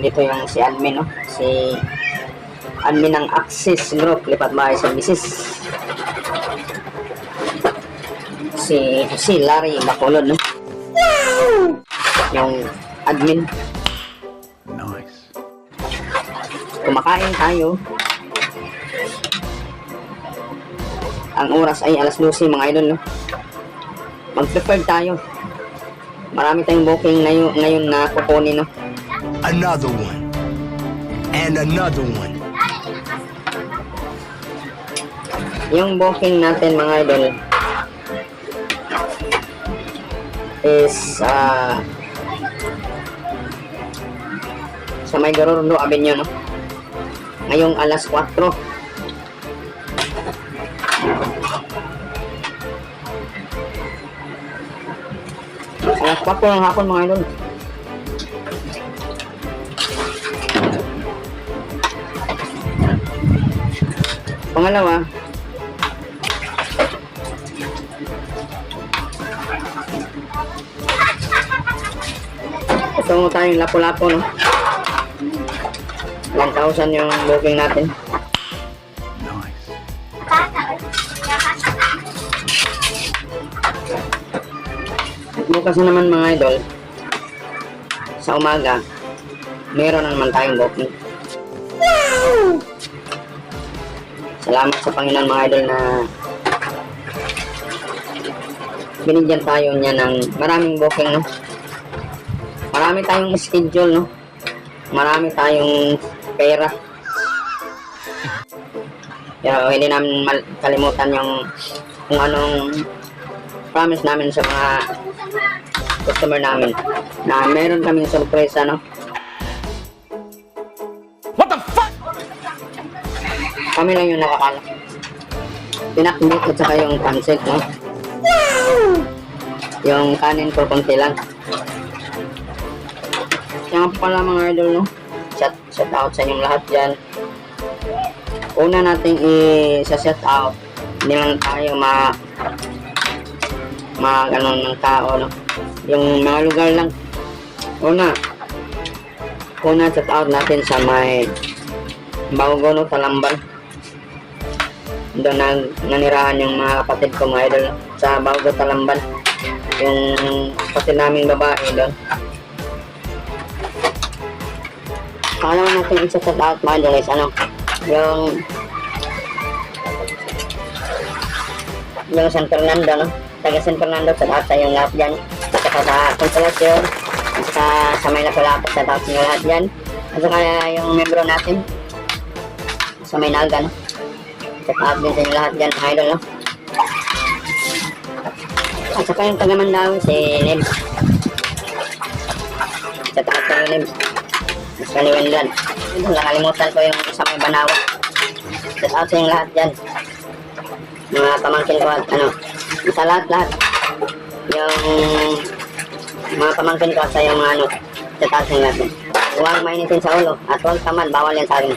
dito yung si admin, no? Si admin ng Axis Group, lipat bahay sa Misis. Si Larry Bacolod, no? Yung admin. Nice. Kumakain tayo. Ang oras ay alas 12, mga idol, no? Mag-prepare tayo. Marami tayong booking ngayon na kukunin, no? Another one. And another one. Yung booking natin, mga idol, is sa May Garurundo Avenue, no? Ngayong alas 4. Alas 4 ng hapon, mga idol. Pangalawa, ito mo tayong lapu-lapu, no? 1,000 yung booking natin. Nice. Bukas na naman, mga idol, sa umaga, meron na naman tayong booking. Salamat sa Panginoon, mga idol, na binigyan tayo niya ng maraming booking, no? Marami tayong schedule, no? Marami tayong pera. Pero hindi namin kalimutan yung kung anong promise namin sa mga customer namin, na meron kaming sorpresa, no? What the fuck? Kami lang yung nakakala. Pinakbit at saka yung pancit, no? Yung kanin ko konti lang. Kaya nga pala, mga idol, no? Shout out sa inyong lahat dyan. Una natin i-shout out, hindi lang tayo ganun ng tao, no? Yung mga lugar lang. Una shout out natin sa may Baugo, no? Talamban. Doon nanirahan yung mga kapatid ko, mga idol, no? Sa Baugo, Talamban. Yung kapatid naming babae doon. Pangalawa natin i-shout out, mga idol, is yung San Fernando, no? Taga San Fernando, shout out sa yung lahat dyan. At saka sa Consolacion, at saka sa may Lapu-Lapu, shout out sa yung lahat dyan. At saka yung membro natin sa may Naga, no? Shout out din sa yung lahat dyan, mga idol, no? At saka yung taga Mandawi, si Nebs. Shout out sa yung Nebs. Mas kaliwandan. Nakalimutan ko yung sa may Banawa. Shout out sa yung lahat dyan. Mga pamangkin ko at sa lahat. Yung mga pamangkin ko at sa yung shout out sa yung lahat. Huwag mainitin sa ulo at huwag tamad, bawal yan sa akin.